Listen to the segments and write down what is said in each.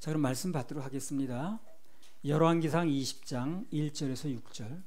자, 그럼 말씀 받도록 하겠습니다. 열왕기상 20장 1절에서 6절.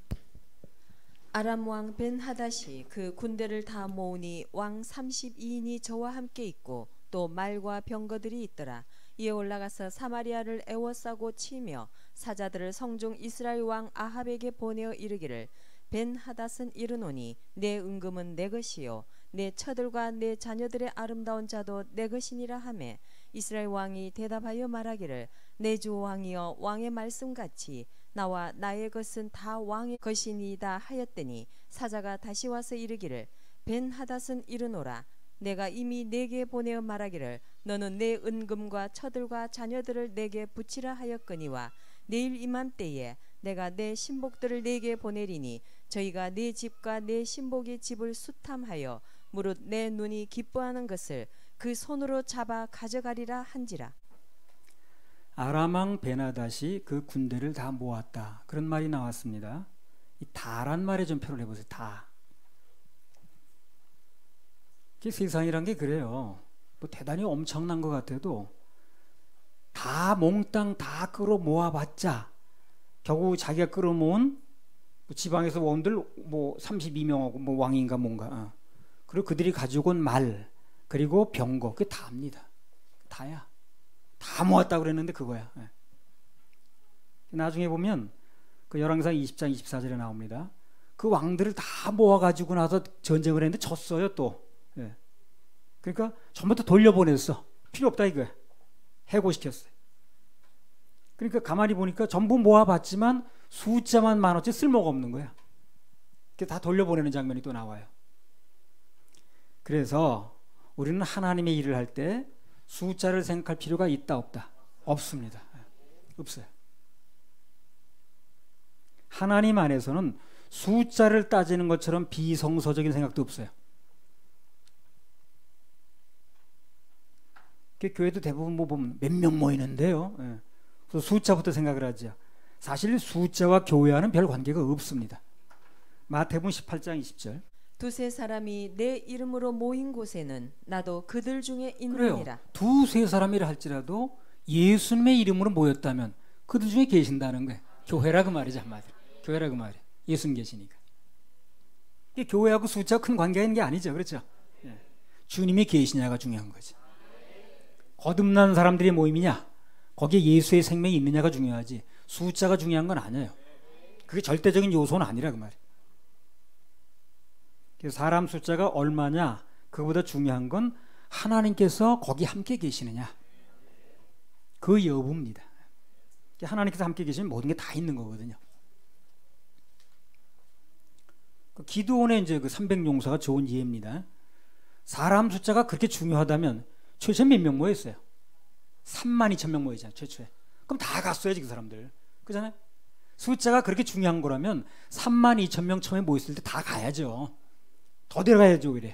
아람 왕 벤하닷이 그 군대를 다 모으니 왕 32인이 저와 함께 있고 또 말과 병거들이 있더라. 이에 올라가서 사마리아를 애워싸고 치며 사자들을 성중 이스라엘 왕 아합에게 보내어 이르기를 벤하닷은 이르노니 내 은금은 내 것이요 내 처들과 내 자녀들의 아름다운 자도 내 것이니라 하매 이스라엘 왕이 대답하여 말하기를 내 주 왕이여 왕의 말씀같이 나와 나의 것은 다 왕의 것이니이다 하였더니 사자가 다시 와서 이르기를 벤하닷은 이르노라 내가 이미 내게 보내어 말하기를 너는 내 은금과 처들과 자녀들을 내게 붙이라 하였거니와 내일 이맘때에 내가 내 신복들을 내게 보내리니 저희가 내 집과 내 신복의 집을 수탐하여 무릇 내 눈이 기뻐하는 것을 그 손으로 잡아 가져가리라 한지라. 아람 왕 벤하닷이 그 군대를 다 모았다, 그런 말이 나왔습니다. 이 다란 말에 좀 표를 해보세요. 다. 세상이란 게 그래요. 뭐 대단히 엄청난 것 같아도 다 몽땅 다 끌어 모아봤자 결국 자기가 끌어모은 지방에서 원들 뭐 32명하고 뭐 왕인가 뭔가 그리고 그들이 가지고 온 말 그리고 병거 그게 다입니다. 다야. 다 모았다고 그랬는데 그거야. 나중에 보면 그 열왕기상 20장 24절에 나옵니다. 그 왕들을 다 모아가지고 나서 전쟁을 했는데 졌어요 또. 그러니까 전부 다 돌려보냈어. 필요 없다 이거야. 해고시켰어요. 그러니까 가만히 보니까 전부 모아봤지만 숫자만 많았지 쓸모가 없는 거야. 다 돌려보내는 장면이 또 나와요. 그래서 우리는 하나님의 일을 할 때 숫자를 생각할 필요가 있다 없다? 없습니다. 없어요. 하나님 안에서는 숫자를 따지는 것처럼 비성서적인 생각도 없어요. 교회도 대부분 뭐 보면 몇 명 모이는데요. 그래서 숫자부터 생각을 하죠. 사실 숫자와 교회와는 별 관계가 없습니다. 마태복음 18장 20절. 두세 사람이 내 이름으로 모인 곳에는 나도 그들 중에 있느니라. 두세 사람이라 할지라도 예수님의 이름으로 모였다면 그들 중에 계신다는 거예요. 교회라 그 말이죠, 한마디로. 교회라 그 말이에요. 예수님 계시니까. 교회하고 숫자가 큰 관계가 있는 게 아니죠. 그렇죠? 주님이 계시냐가 중요한 거지. 거듭난 사람들의 모임이냐, 거기에 예수의 생명이 있느냐가 중요하지 숫자가 중요한 건 아니에요. 그게 절대적인 요소는 아니라 그 말이에요. 사람 숫자가 얼마냐, 그보다 중요한 건 하나님께서 거기 함께 계시느냐, 그 여부입니다. 하나님께서 함께 계시면 모든 게 다 있는 거거든요. 기드온의 이제 그 300용사가 좋은 예입니다. 사람 숫자가 그렇게 중요하다면 최초에 몇 명 모였어요? 32,000명 모이잖아요, 최초에. 그럼 다 갔어야지, 그 사람들. 그잖아요? 숫자가 그렇게 중요한 거라면 32,000명 처음에 모였을 때 다 가야죠. 더 데려가야죠, 오히려.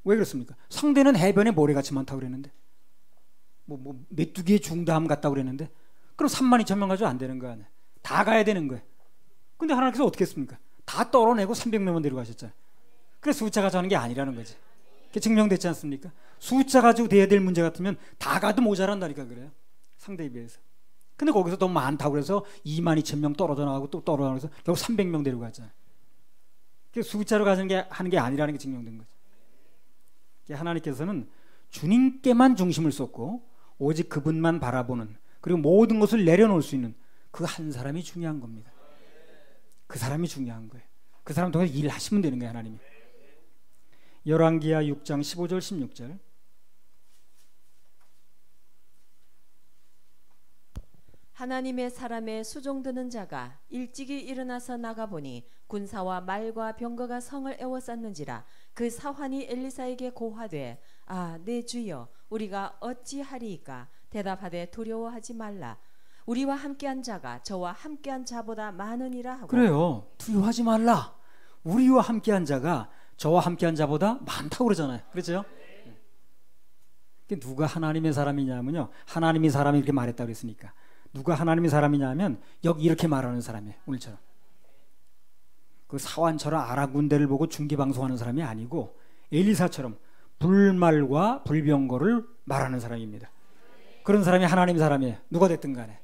왜 그렇습니까? 상대는 해변에 모래같이 많다고 그랬는데, 메뚜기의 중담 같다고 그랬는데, 그럼 32,000명 가지고 안 되는 거 아니에요? 다 가야 되는 거예요. 근데 하나님께서 어떻게 했습니까? 다 떨어내고 300명만 데려가셨잖아요. 그래서 숫자 가지고 하는 게 아니라는 거지. 그게 증명됐지 않습니까? 숫자 가지고 돼야 될 문제 같으면 다 가도 모자란다니까 그래요. 상대에 비해서. 근데 거기서 더 많다고 그래서 22,000명 떨어져 나가고 또 떨어져 나가서 결국 300명 데려가잖아요. 숫자로 하는 게 아니라는 게 증명된 거죠. 하나님께서는 주님께만 중심을 쏟고 오직 그분만 바라보는, 그리고 모든 것을 내려놓을 수 있는 그 한 사람이 중요한 겁니다. 그 사람이 중요한 거예요. 그 사람 통해서 일하시면 되는 거예요, 하나님이. 열왕기하 6장 15절 16절. 하나님의 사람의 수종드는 자가 일찍이 일어나서 나가보니 군사와 말과 병거가 성을 에워쌌는지라. 그 사환이 엘리사에게 고하되 아, 내 주여, 우리가 어찌하리이까? 대답하되 두려워하지 말라. 우리와 함께한 자가 저와 함께한 자보다 많으니라 하고. 그래요. 두려워하지 말라. 우리와 함께한 자가 저와 함께한 자보다 많다고 그러잖아요. 그렇죠? 누가 하나님의 사람이냐면요, 하나님이 사람이 이렇게 말했다고 그랬으니까. 누가 하나님의 사람이냐면 여기 이렇게 말하는 사람이에요. 오늘처럼 그 사환처럼 아람 군대를 보고 중계방송하는 사람이 아니고 엘리사처럼 불말과 불병거를 말하는 사람입니다. 그런 사람이 하나님 사람이에요. 누가 됐든 간에.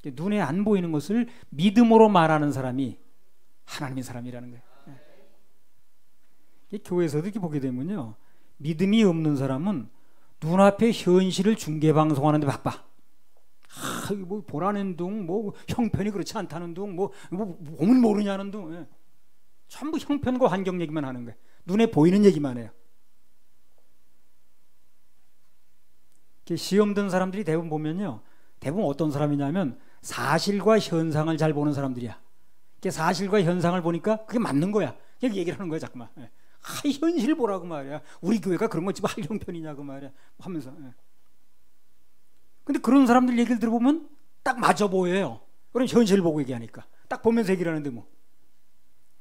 눈에 안 보이는 것을 믿음으로 말하는 사람이 하나님의 사람이라는 거예요. 교회에서도 이렇게 보게 되면요, 믿음이 없는 사람은 눈앞에 현실을 중계방송하는데 바빠. 뭐 보라는 둥, 뭐 형편이 그렇지 않다는 둥, 뭐 몸을 모르냐는 둥, 전부 형편과 환경 얘기만 하는 거예요. 눈에 보이는 얘기만 해요. 시험 든 사람들이 대부분 보면요, 대부분 어떤 사람이냐면 사실과 현상을 잘 보는 사람들이야. 사실과 현상을 보니까 그게 맞는 거야. 여기 얘기를 하는 거야, 자꾸만. 현실 보라고 말이야. 우리 교회가 그런 거 지금 할 형편이냐고 말이야. 하면서. 근데 그런 사람들 얘기를 들어보면 딱 맞아 보여요. 그럼 현실을 보고 얘기하니까. 딱 보면서 얘기를 하는데 뭐.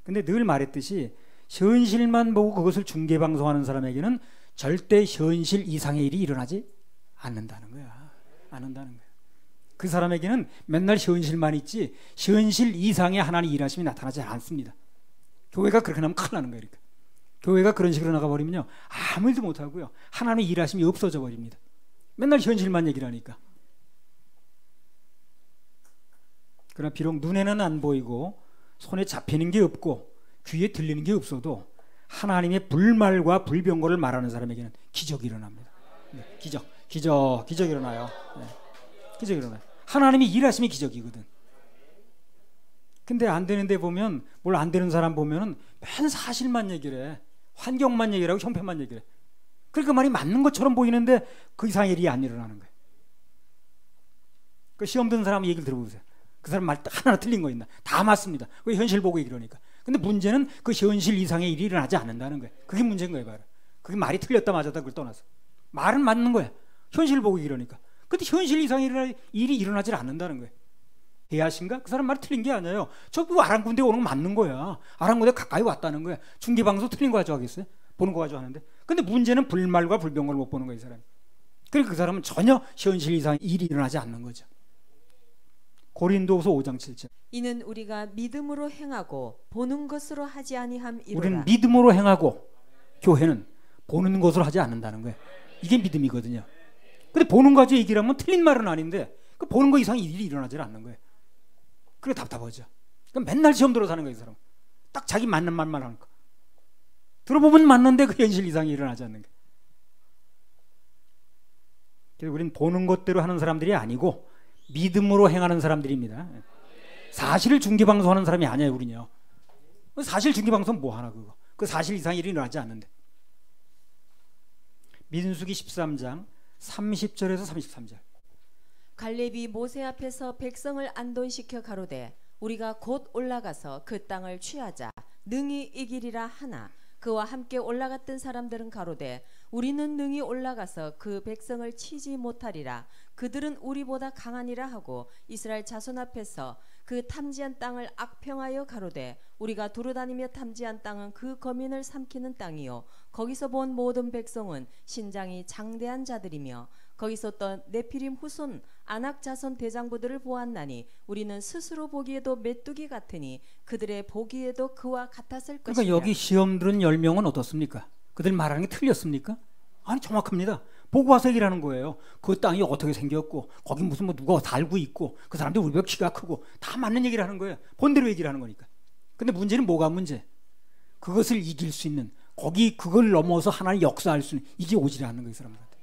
근데 늘 말했듯이 현실만 보고 그것을 중계방송하는 사람에게는 절대 현실 이상의 일이 일어나지 않는다는 거야. 않는다는 거야. 그 사람에게는 맨날 현실만 있지 현실 이상의 하나님의 일하심이 나타나지 않습니다. 교회가 그렇게 하면 큰일 나는 거예요. 그러니까. 교회가 그런 식으로 나가버리면요, 아무 일도 못하고요, 하나님의 일하심이 없어져 버립니다. 맨날 현실만 얘기를 하니까. 그러나 비록 눈에는 안 보이고 손에 잡히는 게 없고 귀에 들리는 게 없어도 하나님의 불말과 불병거를 말하는 사람에게는 기적이 일어납니다. 네, 기적이 일어나요. 네, 기적이 일어나요. 하나님이 일하심이 기적이거든. 근데 안 되는데 보면, 뭘 안 되는 사람 보면은 맨 사실만 얘기를 해. 환경만 얘기를 하고 형편만 얘기를 해. 그러니까 말이 맞는 것처럼 보이는데 그 이상의 일이 안 일어나는 거예요. 그 시험 든 사람 얘기를 들어보세요. 그 사람 말 하나 틀린 거 있나? 다 맞습니다. 왜 현실 보고 얘기를 하니까. 근데 문제는 그 현실 이상의 일이 일어나지 않는다는 거예요. 그게 문제인 거예요, 바로. 그게 말이 틀렸다 맞았다 그걸 떠나서. 말은 맞는 거야. 현실 보고 얘기를 하니까. 근데 현실 이상의 일이 일어나지 않는다는 거예요. 대하신가? 그 사람 말이 틀린 게 아니에요. 저 아랑군대 오는 거 맞는 거야. 아랑군대 가까이 왔다는 거야. 중계방송 틀린 거 가지고 하겠어요? 보는 거 가지고 하는데. 근데 문제는 불말과 불병거를 못 보는 거예요, 이 사람이. 그러니까 그 사람은 전혀 현실 이상 일이 일어나지 않는 거죠. 고린도후서 5장 7절. 이는 우리가 믿음으로 행하고 보는 것으로 하지 아니함 이로라. 우리는 믿음으로 행하고, 교회는 보는 것으로 하지 않는다는 거예요. 이게 믿음이거든요. 근데 보는 거 가지고 얘기를 하면 틀린 말은 아닌데 그 보는 거 이상 일이 일어나지 않는 거예요. 그래 답답하죠. 그러니까 맨날 시험 들어 사는 거예요, 이 사람. 딱 자기 맞는 말만 하는 거. 들어보면 맞는데 그 현실 이상이 일어나지 않는 거예요. 그래서 우리는 보는 것대로 하는 사람들이 아니고 믿음으로 행하는 사람들입니다. 사실을 중계방송하는 사람이 아니에요, 우리는요. 사실 중계방송 뭐 하나 그거. 그 사실 이상의 일이 일어나지 않는데. 민수기 13장 30절에서 33절. 갈렙이 모세 앞에서 백성을 안돈시켜 가로되 우리가 곧 올라가서 그 땅을 취하자 능히 이기리라 하나 그와 함께 올라갔던 사람들은 가로되 우리는 능히 올라가서 그 백성을 치지 못하리라. 그들은 우리보다 강하니라 하고 이스라엘 자손 앞에서 그 탐지한 땅을 악평하여 가로되 우리가 두루다니며 탐지한 땅은 그 거민을 삼키는 땅이요 거기서 본 모든 백성은 신장이 장대한 자들이며 거기서 또 네피림 후손 아낙 자손 대장부들을 보았나니 우리는 스스로 보기에도 메뚜기 같으니 그들의 보기에도 그와 같았을 것이라. 그러니까 여기 시험 들은 10명은 어떻습니까? 그들 말하는 게 틀렸습니까? 아니 정확합니다. 보고 와서 얘기하는 거예요. 그 땅이 어떻게 생겼고 거기 무슨 뭐 누가 살고 있고 그 사람들 우리보다 키가 크고 다 맞는 얘기를 하는 거예요. 본대로 얘기를 하는 거니까. 근데 문제는 뭐가 문제? 그것을 이길 수 있는 거기 그걸 넘어서 하나님 역사할 수 있는 이게 오지 않는 거예요, 사람들한테.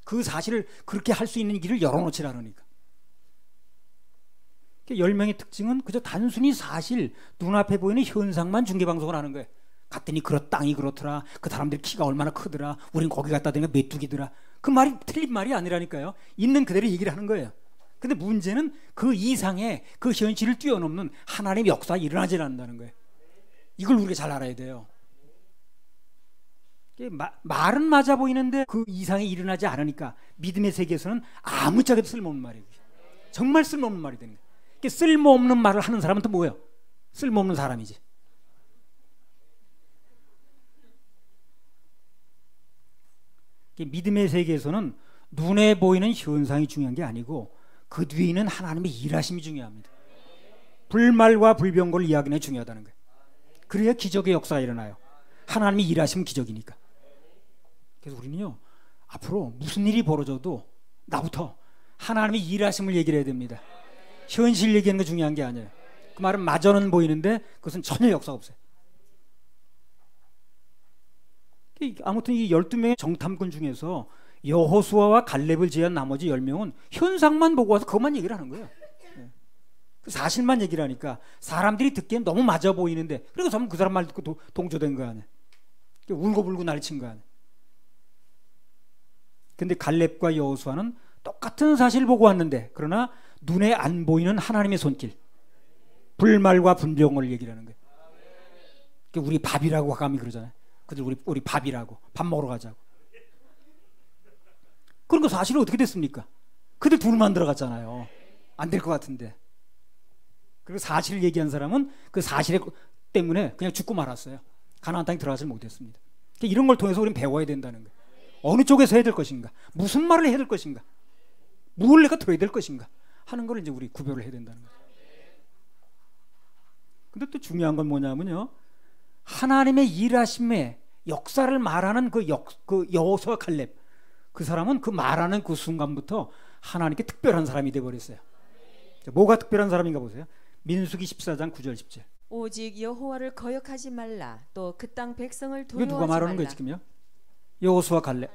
그 사실을 그렇게 할 수 있는 길을 열어놓지라 그러니까. 10명의 특징은 그저 단순히 사실 눈앞에 보이는 현상만 중계방송을 하는 거예요. 갔더니 땅이 그렇더라. 그 사람들 키가 얼마나 크더라. 우린 거기 갔다 더니까 메뚜기더라. 그 말이 틀린 말이 아니라니까요. 있는 그대로 얘기를 하는 거예요. 근데 문제는 그 이상의 그 현실을 뛰어넘는 하나님의 역사가 일어나지 않는다는 거예요. 이걸 우리가 잘 알아야 돼요. 말은 맞아 보이는데 그 이상이 일어나지 않으니까 믿음의 세계에서는 아무짝에도 쓸모없는 말이에요. 정말 쓸모없는 말이 되는 거예요. 쓸모없는 말을 하는 사람은 또 뭐예요? 쓸모없는 사람이지. 믿음의 세계에서는 눈에 보이는 현상이 중요한 게 아니고 그 뒤에 있는 하나님의 일하심이 중요합니다. 불말과 불병거를 이야기하는 게 중요하다는 거예요. 그래야 기적의 역사가 일어나요. 하나님의 일하시면 기적이니까. 그래서 우리는요 앞으로 무슨 일이 벌어져도 나부터 하나님의 일하심을 얘기를 해야 됩니다. 현실 얘기하는 게 중요한 게 아니에요. 그 말은 마저는 보이는데 그것은 전혀 역사가 없어요. 아무튼 이 12명의 정탐꾼 중에서 여호수아와 갈렙을 제외한 나머지 10명은 현상만 보고 와서 그것만 얘기를 하는 거예요. 그 사실만 얘기를 하니까 사람들이 듣기엔 너무 맞아 보이는데, 그리고 전부 그 사람 말 듣고 동조된 거 아니에요. 울고불고 난리친 거 아니에요. 근데 갈렙과 여호수아는 똑같은 사실을 보고 왔는데, 그러나 눈에 안 보이는 하나님의 손길, 불말과 분병을 얘기를 하는 거예요. 우리 밥이라고 감히 그러잖아요. 그들 우리 밥이라고, 밥 먹으러 가자고. 그런 거 사실은 어떻게 됐습니까? 그들 둘만 들어갔잖아요. 안 될 것 같은데. 그리고 사실을 얘기한 사람은 그 사실 때문에 그냥 죽고 말았어요. 가나안 땅에 들어가지 못했습니다. 이런 걸 통해서 우리는 배워야 된다는 거예요. 어느 쪽에서 해야 될 것인가, 무슨 말을 해야 될 것인가, 무엇을 내가 들어야 될 것인가 하는 걸 이제 우리 구별을 해야 된다는 거예요. 근데 또 중요한 건 뭐냐면요, 하나님의 일하심의 역사를 말하는 그 여호수아 갈렙, 그 사람은 그 말하는 그 순간부터 하나님께 특별한 사람이 되어버렸어요. 뭐가 특별한 사람인가 보세요. 민수기 14장 9절 10절. 오직 여호와를 거역하지 말라. 또 그 땅 백성을 이게 두려워하지 누가 말하는 말라. 거예요 지금요? 여호수아 갈렙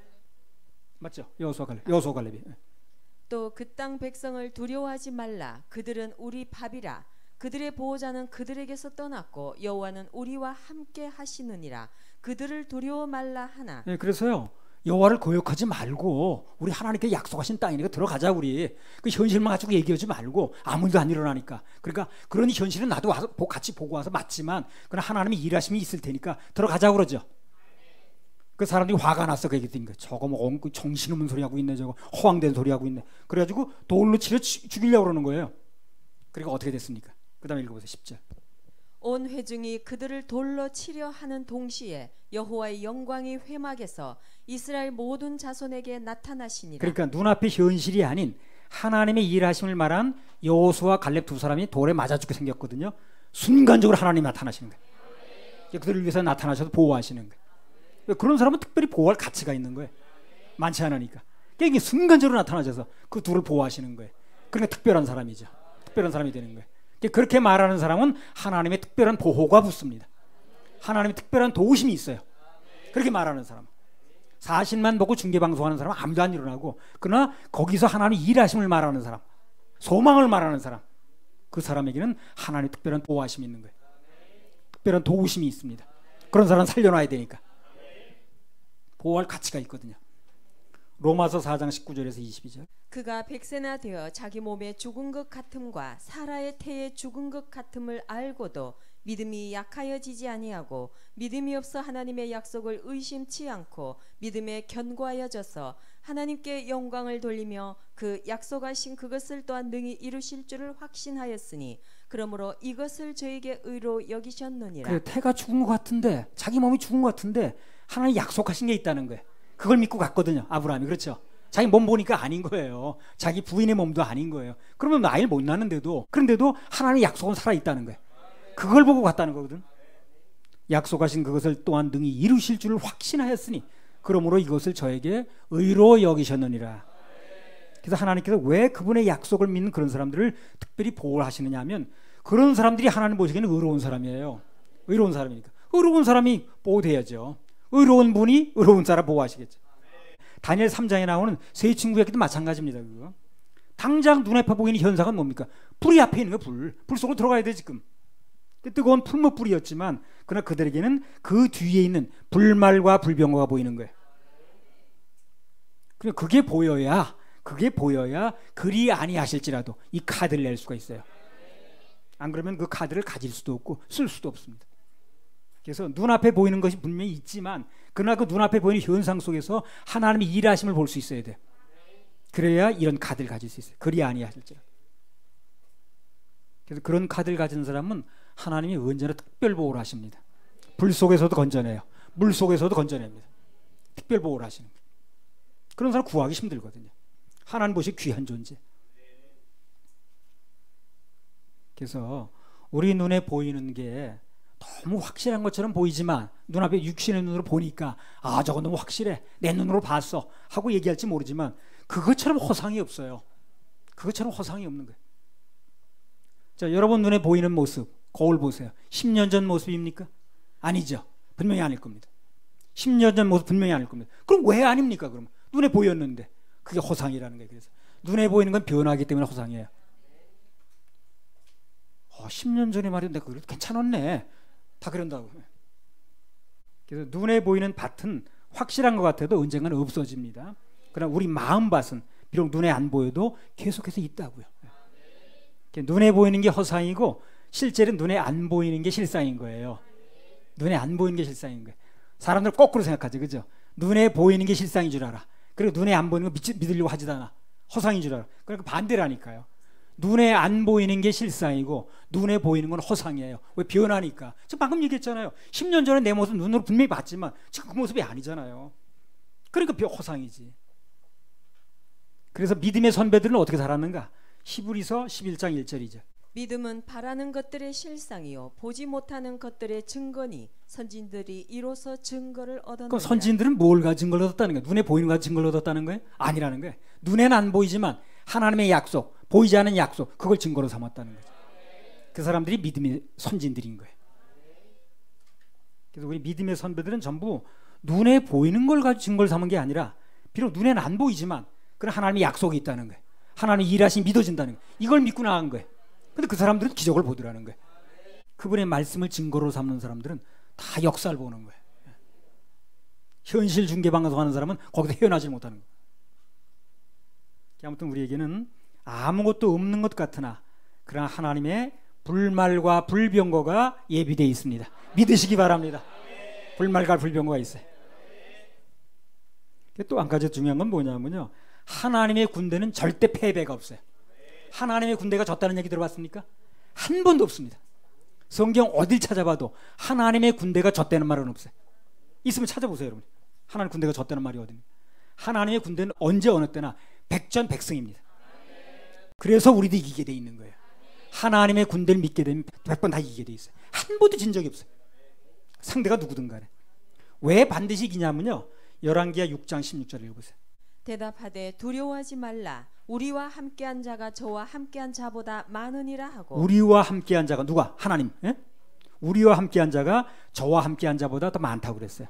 맞죠? 여호수아 갈렙이. 또 그 땅 백성을 두려워하지 말라. 그들은 우리 밥이라. 그들의 보호자는 그들에게서 떠났고 여호와는 우리와 함께 하시느니라. 그들을 두려워 말라 하나. 네, 그래서요, 여호와를 거역하지 말고 우리 하나님께 약속하신 땅이니까 들어가자. 우리 그 현실만 가지고 얘기하지 말고, 아무 일도 안 일어나니까. 그러니까 그런 현실은 나도 와서 같이 보고 와서 맞지만, 그러나 하나님의 일하심이 있을 테니까 들어가자 그러죠. 그 사람들이 화가 났어. 그 얘기했던 거예요. 저거 뭐 정신없는 소리 하고 있네, 저거 허황된 소리 하고 있네. 그래가지고 돌로 치려 죽이려고 그러는 거예요. 그러니까 어떻게 됐습니까? 그 다음에 읽어보세요. 10절. 온 회중이 그들을 돌로 치려 하는 동시에 여호와의 영광이 회막에서 이스라엘 모든 자손에게 나타나시니라. 그러니까 눈앞의 현실이 아닌 하나님의 일하심을 말한 여호수아 갈렙 두 사람이 돌에 맞아 죽게 생겼거든요. 순간적으로 하나님이 나타나시는 거예요. 그들을 위해서 나타나셔서 보호하시는 거예요. 그런 사람은 특별히 보호할 가치가 있는 거예요. 많지 않으니까. 이게 순간적으로 나타나셔서 그 둘을 보호하시는 거예요. 그러니까 특별한 사람이죠. 특별한 사람이 되는 거예요. 그렇게 말하는 사람은 하나님의 특별한 보호가 붙습니다. 하나님의 특별한 도우심이 있어요. 그렇게 말하는 사람, 사실만 보고 중계방송하는 사람은 아무도 안 일어나고, 그러나 거기서 하나님의 일하심을 말하는 사람, 소망을 말하는 사람, 그 사람에게는 하나님의 특별한 보호하심이 있는 거예요. 특별한 도우심이 있습니다. 그런 사람 살려놔야 되니까. 보호할 가치가 있거든요. 로마서 4장 19절에서 22절. 그가 백세나 되어 자기 몸에 죽은 것 같음과 사라의 태에 죽은 것 같음을 알고도 믿음이 약하여지지 아니하고 믿음이 없어 하나님의 약속을 의심치 않고 믿음에 견고하여져서 하나님께 영광을 돌리며 그 약속하신 그것을 또한 능히 이루실 줄을 확신하였으니 그러므로 이것을 저에게 의로 여기셨느니라. 그래, 태가 죽은 것 같은데, 자기 몸이 죽은 것 같은데 하나님 약속하신 게 있다는 거예요. 그걸 믿고 갔거든요, 아브라함이. 그렇죠? 자기 몸 보니까 아닌 거예요. 자기 부인의 몸도 아닌 거예요. 그러면 아이를 못 낳는데도, 그런데도 하나님의 약속은 살아있다는 거예요. 그걸 보고 갔다는 거거든. 약속하신 그것을 또한 능히 이루실 줄을 확신하였으니 그러므로 이것을 저에게 의로 여기셨느니라. 그래서 하나님께서 왜 그분의 약속을 믿는 그런 사람들을 특별히 보호를 하시느냐 하면, 그런 사람들이 하나님 보시기에는 의로운 사람이에요. 의로운 사람이니까. 의로운 사람이 보호돼야죠. 의로운 분이 의로운 사람 보호하시겠죠. 다니엘 3장에 나오는 세 친구에게도 마찬가지입니다. 그거. 당장 눈앞에 보이는 현상은 뭡니까? 불이 앞에 있는 거예요. 불 속으로 들어가야 돼 지금. 뜨거운 풀무불이었지만 그러나 그들에게는 그 뒤에 있는 불말과 불병거가 보이는 거예요. 그게 보여야 그리 아니하실지라도 이 카드를 낼 수가 있어요. 안 그러면 그 카드를 가질 수도 없고 쓸 수도 없습니다. 그래서 눈앞에 보이는 것이 분명히 있지만, 그러나 그 눈앞에 보이는 현상 속에서 하나님의 일하심을 볼 수 있어야 돼요. 그래야 이런 카드를 가질 수 있어요. 그리 아니하실지라도. 그래서 그런 카드를 가진 사람은 하나님이 언제나 특별 보호를 하십니다. 불 속에서도 건져내요. 물 속에서도 건져냅니다. 특별 보호를 하시는 거예요. 그런 사람 구하기 힘들거든요. 하나님 보시 귀한 존재. 그래서 우리 눈에 보이는 게 너무 확실한 것처럼 보이지만 눈앞에 육신의 눈으로 보니까 아 저거 너무 확실해 내 눈으로 봤어 하고 얘기할지 모르지만 그것처럼 허상이 없어요. 그것처럼 허상이 없는 거예요. 자, 여러분 눈에 보이는 모습 거울 보세요. 10년 전 모습입니까? 아니죠. 분명히 아닐 겁니다. 10년 전 모습 분명히 아닐 겁니다. 그럼 왜 아닙니까? 그러면 눈에 보였는데 그게 허상이라는 거예요. 그래서 눈에 보이는 건 변하기 때문에 허상이에요. 10년 전에 말이야 내가 그래도 괜찮았네 다 그런다고. 그래서 눈에 보이는 밭은 확실한 것 같아도 언젠가는 없어집니다. 그러나 우리 마음밭은 비록 눈에 안 보여도 계속해서 있다고요. 눈에 보이는 게 허상이고 실제는 눈에 안 보이는 게 실상인 거예요. 눈에 안 보이는 게 실상인 거예요. 사람들 거꾸로 생각하죠. 그죠? 눈에 보이는 게 실상인 줄 알아. 그리고 눈에 안 보이는 거 믿으려고 하지도 않아. 허상인 줄 알아. 그러니까 반대라니까요. 눈에 안 보이는 게 실상이고 눈에 보이는 건 허상이에요. 왜? 변하니까. 저 방금 얘기했잖아요. 10년 전에 내 모습 눈으로 분명히 봤지만 지금 그 모습이 아니잖아요. 그러니까 허상이지. 그래서 믿음의 선배들은 어떻게 살았는가? 히브리서 11장 1절이죠. 믿음은 바라는 것들의 실상이요 보지 못하는 것들의 증거니 선진들이 이로써 증거를 얻었느니라. 그럼 선진들은 뭘 가진 증거를 얻었다는 거예요? 눈에 보이는 거 증거를 얻었다는 거예요? 아니라는 거예요. 눈에는 안 보이지만 하나님의 약속, 보이지 않는 약속, 그걸 증거로 삼았다는 거죠. 그 사람들이 믿음의 선진들인 거예요. 그래서 우리 믿음의 선배들은 전부 눈에 보이는 걸 가지고 증거를 삼은 게 아니라 비록 눈에는 안 보이지만 그런 하나님의 약속이 있다는 거예요. 하나님의 일하심이 믿어진다는 거예요. 이걸 믿고 나간 거예요. 근데 그 사람들은 기적을 보더라는 거예요. 그분의 말씀을 증거로 삼는 사람들은 다 역사를 보는 거예요. 현실 중계 방송 하는 사람은 거기서 헤어나지 못하는 거예요. 아무튼 우리에게는 아무것도 없는 것 같으나 그러나 하나님의 불말과 불병거가 예비되어 있습니다. 믿으시기 바랍니다. 불말과 불병거가 있어요. 또 한 가지 중요한 건 뭐냐면요, 하나님의 군대는 절대 패배가 없어요. 하나님의 군대가 졌다는 얘기 들어봤습니까? 한 번도 없습니다. 성경 어딜 찾아봐도 하나님의 군대가 졌다는 말은 없어요. 있으면 찾아보세요, 여러분. 하나님의 군대가 졌다는 말이 어디입니까? 하나님의 군대는 언제 어느 때나 백전백승입니다. 그래서 우리도 이기게 돼 있는 거예요. 하나님의 군대를 믿게 되면 100번 다 이기게 돼 있어요. 한 번도 진 적이 없어요. 상대가 누구든 간에. 왜 반드시 이기냐면요, 열왕기하 6장 16절 읽어보세요. 대답하되 두려워하지 말라. 우리와 함께한 자가 저와 함께한 자보다 많으니라 하고. 우리와 함께한 자가 누가? 하나님. 예? 우리와 함께한 자가 저와 함께한 자보다 더 많다고 그랬어요.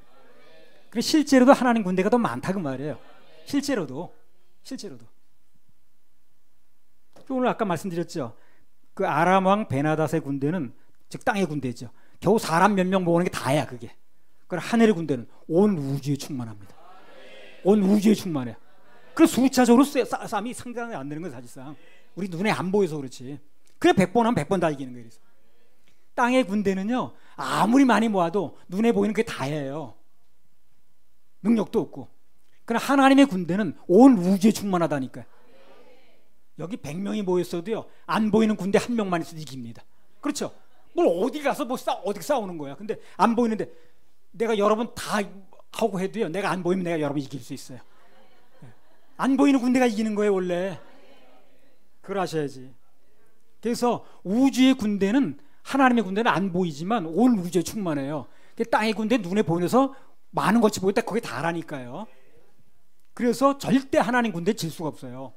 그래 실제로도 하나님 군대가 더 많다고 말이에요. 실제로도. 오늘 아까 말씀드렸죠. 그 아람 왕 베나닷의 군대는 즉 땅의 군대죠. 겨우 사람 몇 명 모으는 게 다야 그게. 그럼 하늘의 군대는 온 우주에 충만합니다. 온 우주에 충만해요. 그래서 숫자적으로 싸움이 상당히 안 되는 건 사실상 우리 눈에 안 보여서 그렇지. 그래 100번 하면 100번 다 이기는 거예요. 그래서. 땅의 군대는요 아무리 많이 모아도 눈에 보이는 게 다예요. 능력도 없고. 그러나 하나님의 군대는 온 우주에 충만하다니까요. 여기 100명이 모였어도요 안 보이는 군대 한 명만 있어도 이깁니다. 그렇죠? 뭘 어디 가서 뭐 어디 싸우는 거야. 근데 안 보이는데 내가 여러분 다 하고 해도요 내가 안 보이면 내가 여러분 이길 수 있어요. 안 보이는 군대가 이기는 거예요 원래. 그걸 아셔야지. 그래서 우주의 군대는 하나님의 군대는 안 보이지만 온 우주에 충만해요. 땅의 군대 눈에 보여서 많은 것이 보일 때 거기 다라니까요. 그래서 절대 하나님 군대에 질 수가 없어요.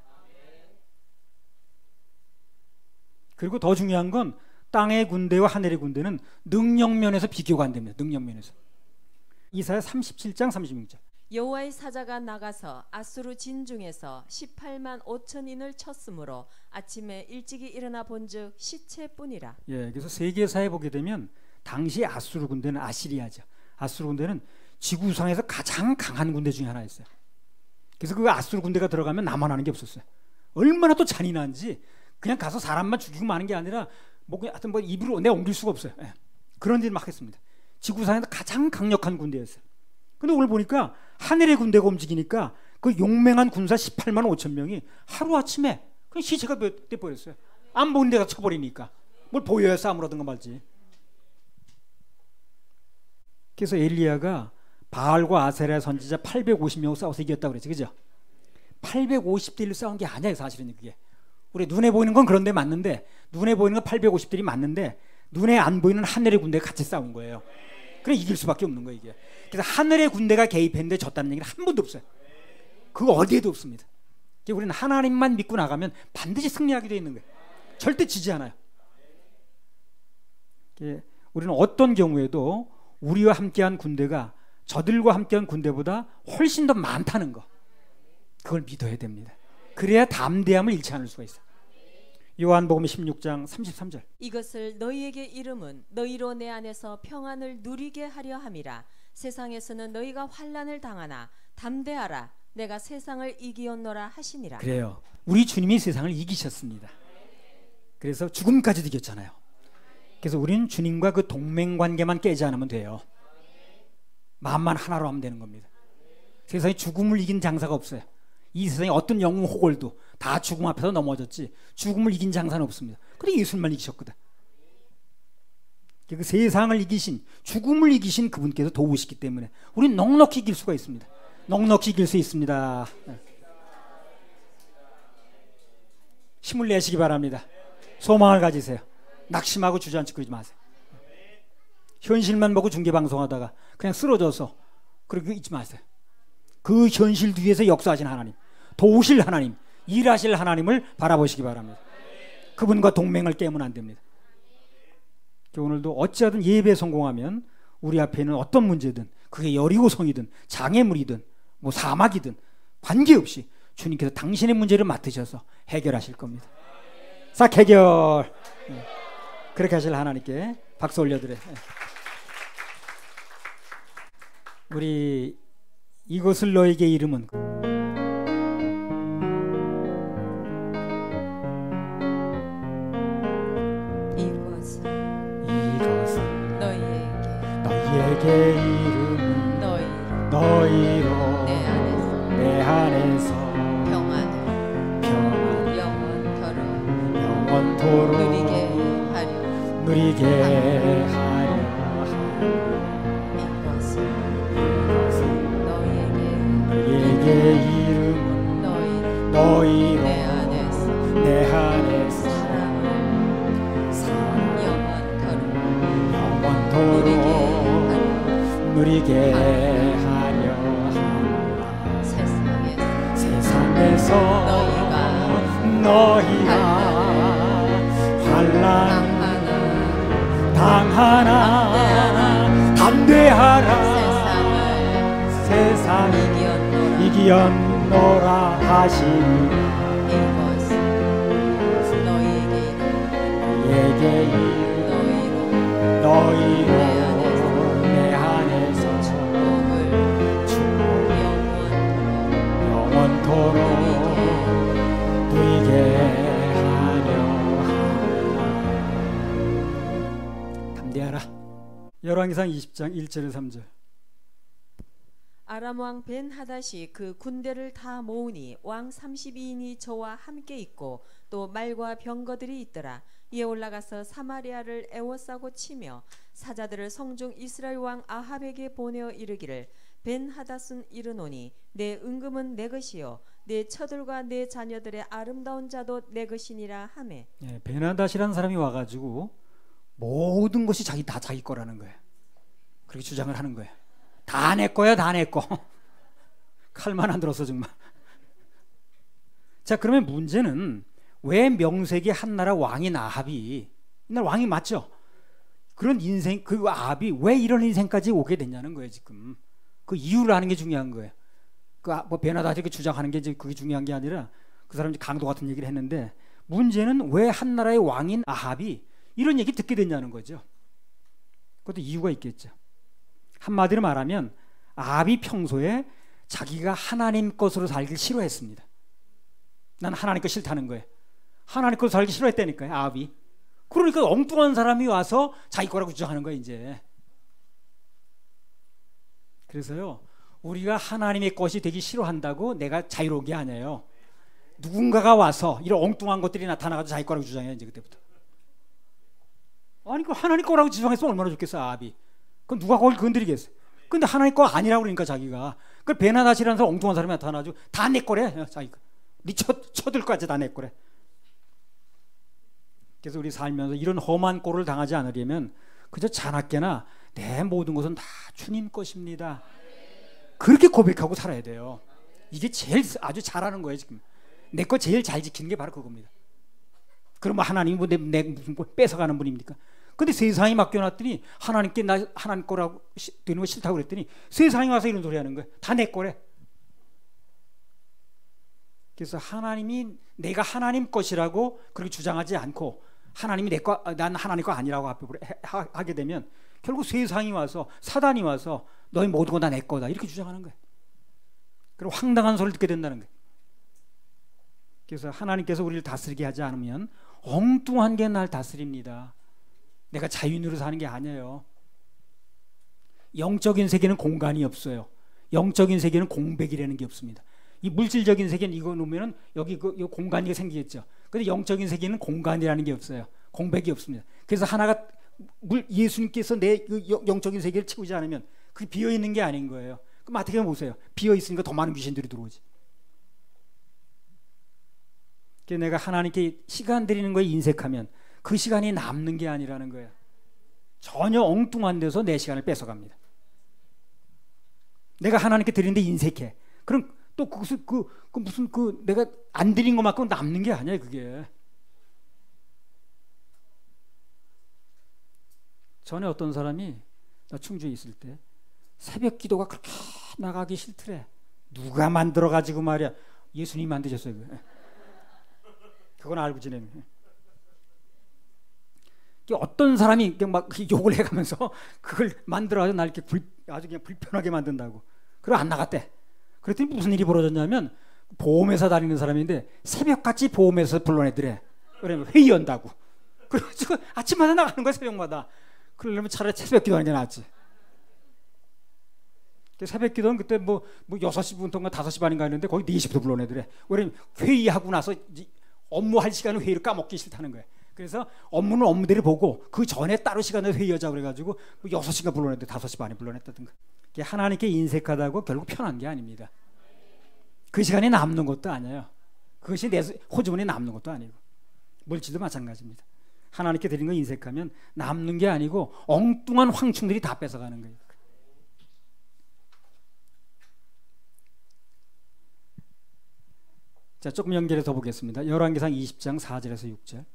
그리고 더 중요한 건 땅의 군대와 하늘의 군대는 능력 면에서 비교가 안 됩니다. 능력 면에서. 이사야 37장 36절. 여호와의 사자가 나가서 아수르 진중에서 18만 5천인을 쳤으므로 아침에 일찍이 일어나 본즉 시체뿐이라. 예, 그래서 세계사에 보게 되면 당시 아수르 군대는 아시리아죠. 아수르 군대는 지구상에서 가장 강한 군대 중에 하나였어요. 그래서 그 아수르 군대가 들어가면 남아나는 게 없었어요. 얼마나 또 잔인한지 그냥 가서 사람만 죽이고 마는 게 아니라 뭐 그냥 하여튼 뭐 입으로 내 옮길 수가 없어요. 예. 그런 일을 막 했습니다. 지구상에서 가장 강력한 군대였어요. 근데 오늘 보니까 하늘의 군대가 움직이니까 그 용맹한 군사 18만 5천 명이 하루아침에 그냥 시체가 돼버렸어요. 안 보는 데다 쳐버리니까. 뭘 보여야 싸움을 하든가 말지. 그래서 엘리야가 바알과 아세라 선지자 850명 싸워서 이겼다고 그랬지. 그죠? 850대 1로 싸운 게 아니에요 사실은 그게. 우리 눈에 보이는 건 그런데 맞는데 눈에 보이는 건 850들이 맞는데 눈에 안 보이는 하늘의 군대가 같이 싸운 거예요. 그래 이길 수밖에 없는 거예요 이게. 그래서 하늘의 군대가 개입했는데 졌다는 얘기는 한 번도 없어요. 그거 어디에도 없습니다. 우리는 하나님만 믿고 나가면 반드시 승리하게 되어 있는 거예요. 절대 지지 않아요. 우리는 어떤 경우에도 우리와 함께한 군대가 저들과 함께한 군대보다 훨씬 더 많다는 거, 그걸 믿어야 됩니다. 그래야 담대함을 잃지 않을 수가 있어요. 요한복음 16장 33절. 이것을 너희에게 이름은 너희로 내 안에서 평안을 누리게 하려 함이라. 세상에서는 너희가 환난을 당하나 담대하라. 내가 세상을 이기었노라 하시니라. 그래요. 우리 주님이 세상을 이기셨습니다. 그래서 죽음까지도 이겼잖아요. 그래서 우리는 주님과 그 동맹관계만 깨지 않으면 돼요. 마음만 하나로 하면 되는 겁니다. 세상에 죽음을 이긴 장사가 없어요. 이 세상에 어떤 영웅 호걸도 다 죽음 앞에서 넘어졌지 죽음을 이긴 장사는 없습니다. 그런데 예수님만 이기셨거든. 그 세상을 이기신, 죽음을 이기신 그분께서 도우시기 때문에 우리는 넉넉히 이길 수가 있습니다. 넉넉히 이길 수 있습니다. 힘을 내시기 바랍니다. 소망을 가지세요. 낙심하고 주저앉히지 마세요. 현실만 보고 중계방송하다가 그냥 쓰러져서 그렇게 잊지 마세요. 그 현실 뒤에서 역사하신 하나님, 도우실 하나님, 일하실 하나님을 바라보시기 바랍니다. 그분과 동맹을 깨면 안 됩니다. 오늘도 어찌하든 예배에 성공하면 우리 앞에 있는 어떤 문제든, 그게 여리고성이든 장애물이든 뭐 사막이든 관계없이 주님께서 당신의 문제를 맡으셔서 해결하실 겁니다. 싹 해결. 그렇게 하실 하나님께 박수 올려드려요. 우리 이것을 너에게 이름은 이것은 너희에게 이름은 너희로 내 안에서 평안을 영원토록 누리게 하려 너희에게 이름은 너희로 내 안에서 사랑 영원토록 누리게 하려 하노라. 세상에서 너희가 환난 당하나 담대하라. 세상 이기었노라 하시니 너희에게 너희로 내 안에서 축복 영원토록 누리게 하려 하노라. 담대하라. 열왕기상 20장 1절에 3절. 아람 왕 벤 하닷이 그 군대를 다 모으니 왕 32인이 저와 함께 있고 또 말과 병거들이 있더라. 이에 올라가서 사마리아를 애워싸고 치며 사자들을 성중 이스라엘 왕 아합에게 보내어 이르기를 벤 하닷은 이르노니 내 은금은 내 것이요 내 처들과 내 자녀들의 아름다운 자도 내 것이니라 하매. 벤 하닷이라는 사람이 와가지고 모든 것이 다 자기 거라는 거예요. 그렇게 주장을 하는 거예요. 다 내 거야, 다 내 거. 칼만 안 들었어 정말. 자, 그러면 문제는 왜 명색이 한나라 왕인 아합이, 옛날 왕이 맞죠? 그런 인생, 그 아합이 왜 이런 인생까지 오게 됐냐는 거예요 지금. 그 이유를 아는 게 중요한 거예요. 뭐 베나다지 주장하는 게 이제 그게 중요한 게 아니라 그 사람이 강도 같은 얘기를 했는데, 문제는 왜 한나라의 왕인 아합이 이런 얘기 듣게 됐냐는 거죠. 그것도 이유가 있겠죠. 한마디로 말하면 아합이 평소에 자기가 하나님 것으로 살길 싫어했습니다. 난 하나님 것 싫다는 거예요. 하나님 것으로 살기 싫어했다니까요, 아합이. 그러니까 엉뚱한 사람이 와서 자기 거라고 주장하는 거예요 이제. 그래서요, 우리가 하나님의 것이 되기 싫어한다고 내가 자유로운 게 아니에요. 누군가가 와서 이런 엉뚱한 것들이 나타나가지고 자기 거라고 주장해요 이제 그때부터. 아니 그 하나님 거라고 주장했으면 얼마나 좋겠어 아합이. 그럼 누가 그걸 건드리겠어요? 근데 하나님 거 아니라고 그러니까 자기가. 그 베나다시라는 사람, 엉뚱한 사람이 나타나가지고 다 내 거래 자기가. 네 처들 거지 다 내 거래. 그래서 우리 살면서 이런 험한 꼴을 당하지 않으려면 그저 자나깨나 내 모든 것은 다 주님 것입니다. 그렇게 고백하고 살아야 돼요. 이게 제일 아주 잘하는 거예요. 지금 내 거 제일 잘 지키는 게 바로 그겁니다. 그러면 하나님이 뭐 내 무슨 걸 뺏어가는 분입니까? 근데 세상에 맡겨놨더니 하나님께 나 하나님 거라고 되는 거 싫다고 그랬더니 세상에 와서 이런 소리 하는 거예요. 다 내 거래. 그래서 하나님이 내가 하나님 것이라고 그렇게 주장하지 않고 하나님이 내 거, 난 하나님 거 아니라고 앞에 하게 되면 결국 세상이 와서 사단이 와서 너희 모든 거 다 내 거다 이렇게 주장하는 거예요. 그리고 황당한 소리를 듣게 된다는 거예요. 그래서 하나님께서 우리를 다스리게 하지 않으면 엉뚱한 게 날 다스립니다. 내가 자유인으로 사는 게 아니에요. 영적인 세계는 공간이 없어요. 영적인 세계는 공백이라는 게 없습니다. 이 물질적인 세계는 이거 놓으면은 여기 그 공간이 생기겠죠. 근데 영적인 세계는 공간이라는 게 없어요. 공백이 없습니다. 그래서 하나가 예수님께서 내 영적인 세계를 채우지 않으면 그게 비어 있는 게 아닌 거예요. 그럼 어떻게 보세요? 비어 있으니까 더 많은 귀신들이 들어오지. 그래서 내가 하나님께 시간 드리는 거에 인색하면 그 시간이 남는 게 아니라는 거예요. 전혀 엉뚱한 데서 내 시간을 뺏어갑니다. 내가 하나님께 드리는데 인색해. 그럼 또 그것을 무슨 내가 안 드린 것만큼 남는 게 아니에요. 그게. 전에 어떤 사람이 나 충주에 있을 때 새벽 기도가 그렇게 나가기 싫더래. 누가 만들어 가지고 말이야. 예수님이 만드셨어요. 그건 알고 지내는. 어떤 사람이 막 욕을 해가면서 그걸 만들어가지고 날 이렇게 아주 그냥 불편하게 만든다고. 그리고 안 나갔대. 그랬더니 무슨 일이 벌어졌냐면 보험회사 다니는 사람인데 새벽같이 보험회사 불러내더래. 그러면 회의한다고. 그래가지고 아침마다 나가는 거야 새벽마다. 그러려면 차라리 새벽 기도하는 게 낫지. 새벽 기도는 그때 뭐 6시부터인가 5시 반인가 했는데 거의 4시부터 불러내더래. 왜냐면 회의하고 나서 업무할 시간은 회의를 까먹기 싫다는 거예요. 그래서 업무는 업무대로 보고 그 전에 따로 시간을 회의하자 그래가지고 6시간 불러냈는데 5시 반에 불러냈다든가. 하나님께 인색하다고 결국 편한 게 아닙니다. 그 시간이 남는 것도 아니에요. 그것이 내 호주머니에 남는 것도 아니고 물질도 마찬가지입니다. 하나님께 드린 거 인색하면 남는 게 아니고 엉뚱한 황충들이 다 뺏어가는 거예요. 자, 조금 연결해서 보겠습니다. 열왕기상 20장 4절에서 6절.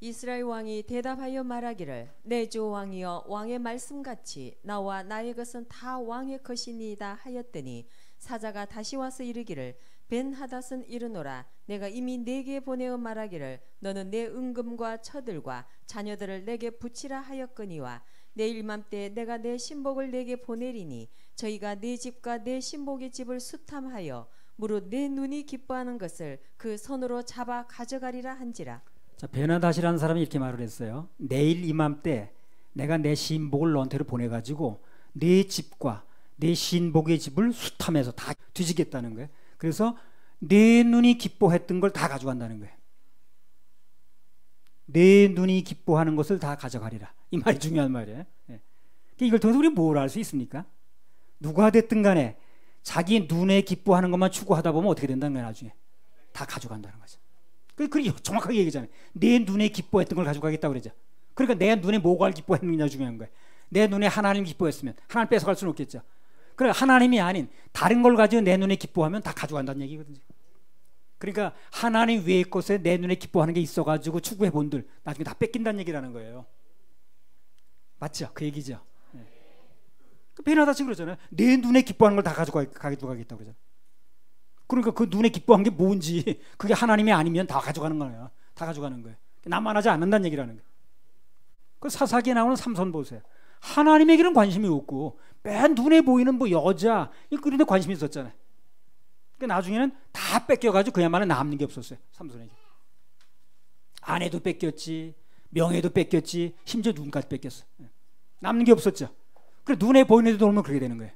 이스라엘 왕이 대답하여 말하기를 내 주 왕이여 왕의 말씀같이 나와 나의 것은 다 왕의 것이니이다 하였더니 사자가 다시 와서 이르기를 벤하닷은 이르노라 내가 이미 네게 보내어 말하기를 너는 내 은금과 처들과 자녀들을 내게 붙이라 하였거니와 내일 맘때 내가 내 신복을 내게 보내리니 저희가 네 집과 내 신복의 집을 수탐하여 무릇 내 눈이 기뻐하는 것을 그 손으로 잡아 가져가리라 한지라. 자, 베나닷이라는 사람이 이렇게 말을 했어요. 내일 이맘때 내가 내 신복을 너한테로 보내가지고 내 집과 내 신복의 집을 수탐해서 다 뒤지겠다는 거예요. 그래서 내 눈이 기뻐했던 걸 다 가져간다는 거예요. 내 눈이 기뻐하는 것을 다 가져가리라. 이 말이 중요한 말이에요. 예. 이걸 통해서 우리 뭘 알 수 있습니까? 누가 됐든 간에 자기 눈에 기뻐하는 것만 추구하다 보면 어떻게 된다는 거예요. 나중에 다 가져간다는 거죠. 그게 정확하게 얘기잖아요. 내 눈에 기뻐했던 걸 가져가겠다고 그러죠. 그러니까 내 눈에 뭐가 기뻐했느냐 중요한 거예요. 내 눈에 하나님 기뻐했으면 하나님 뺏어갈 수는 없겠죠. 그러니까 하나님이 아닌 다른 걸 가지고 내 눈에 기뻐하면 다 가져간다는 얘기거든요. 그러니까 하나님 외의 것에 내 눈에 기뻐하는 게 있어가지고 추구해 본들 나중에 다 뺏긴다는 얘기라는 거예요. 맞죠? 그 얘기죠. 네. 베나닷이 그러잖아요. 내 눈에 기뻐하는 걸 다 가져가겠다고 그러잖아요. 그러니까 그 눈에 기뻐한 게 뭔지 그게 하나님이 아니면 다 가져가는 거예요. 다 가져가는 거예요. 남만하지 않는다는 얘기라는 거예요. 그 사사기에 나오는 삼손 보세요. 하나님에게는 관심이 없고 맨 눈에 보이는 뭐 여자 그런 데 관심이 있었잖아요. 그러니까 나중에는 다 뺏겨가지고 그야말로 남는 게 없었어요. 삼손에게. 아내도 뺏겼지, 명예도 뺏겼지, 심지어 눈까지 뺏겼어. 남는 게 없었죠. 그래 눈에 보이는 데도 놀면 그렇게 되는 거예요.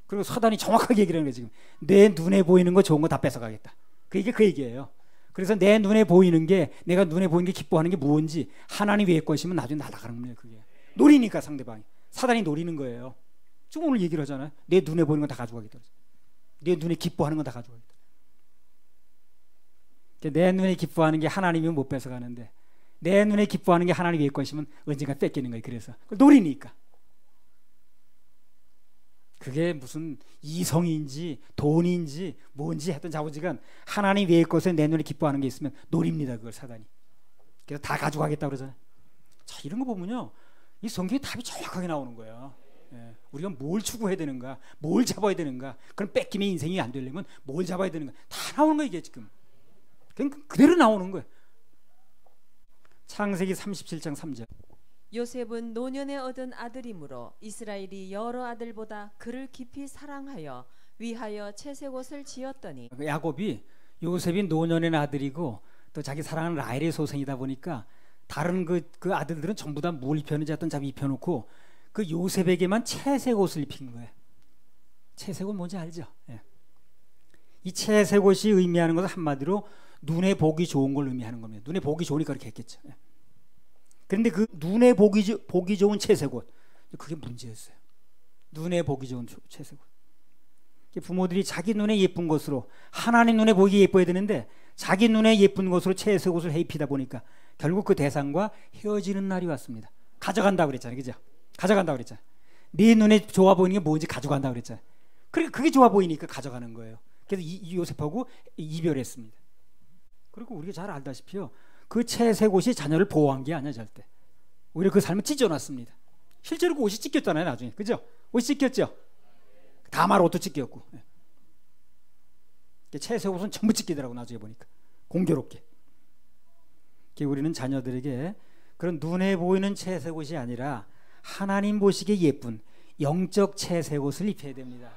그리고 사단이 정확하게 얘기를 하는 거예요. 지금 내 눈에 보이는 거 좋은 거 다 뺏어가겠다. 그게 그 얘기예요. 그래서 내 눈에 보이는 게 내가 눈에 보이는 게 기뻐하는 게 무엇인지 하나님 외의 것이면 나중에 날아가는 거예요. 그게 노리니까 상대방이 사단이 노리는 거예요. 지금 오늘 얘기를 하잖아요. 내 눈에 보이는 건 다 가져가겠다. 내 눈에 기뻐하는 건 다 가져가겠다. 내 눈에 기뻐하는 게 하나님이 못 뺏어가는데 내 눈에 기뻐하는 게 하나님의 것이면 언젠가 뺏기는 거예요. 그래서 노리니까. 그게 무슨 이성인지 돈인지 뭔지 하여튼 자부지간 하나님 외의 것에 내 눈에 기뻐하는 게 있으면 노립니다. 그걸 사단이. 그래서 다 가져가겠다고 그러잖아요. 자, 이런 거 보면요, 이 성경에 답이 정확하게 나오는 거예요. 예, 우리가 뭘 추구해야 되는가, 뭘 잡아야 되는가, 그럼 뺏김의 인생이 안 되려면 뭘 잡아야 되는가, 다 나오는 거예요. 이게 지금 그냥 그대로 나오는 거예요. 창세기 37장 3절. 요셉은 노년에 얻은 아들이므로 이스라엘이 여러 아들보다 그를 깊이 사랑하여 위하여 채색옷을 지었더니, 야곱이 요셉이 노년의 아들이고 또 자기 사랑하는 라헬의 소생이다 보니까 다른 그 아들들은 전부 다 뭘 입혔는지 하여튼 잘 입혀놓고 그 요셉에게만 채색 옷을 입힌 거예요. 채색 옷 뭔지 알죠? 예. 이 채색 옷이 의미하는 것은 한마디로 눈에 보기 좋은 걸 의미하는 겁니다. 눈에 보기 좋으니까 그렇게 했겠죠. 예. 그런데 그 눈에 보기 좋은 채색 옷, 그게 문제였어요. 눈에 보기 좋은 채색 옷. 부모들이 자기 눈에 예쁜 것으로, 하나님 눈에 보기 예뻐야 되는데 자기 눈에 예쁜 것으로 채색 옷을 입히다 보니까 결국 그 대상과 헤어지는 날이 왔습니다. 가져간다고 그랬잖아요. 그죠? 가져간다고 그랬잖아요. 네 눈에 좋아 보이는 게 뭔지 가져간다고 그랬잖아요. 그러니까 그게 좋아 보이니까 가져가는 거예요. 그래서 이 요셉하고 이별했습니다. 그리고 우리가 잘 알다시피요, 그 채색 옷이 자녀를 보호한 게 아니야. 절대. 오히려 그 삶을 찢어놨습니다. 실제로 그 옷이 찢겼잖아요. 나중에. 그죠? 옷이 찢겼죠? 다말 옷도 찢겼고. 채색 옷은 전부 찢기더라고. 나중에 보니까 공교롭게. 우리는 자녀들에게 그런 눈에 보이는 채색 옷이 아니라 하나님 보시기에 예쁜 영적 채색 옷을 입혀야 됩니다.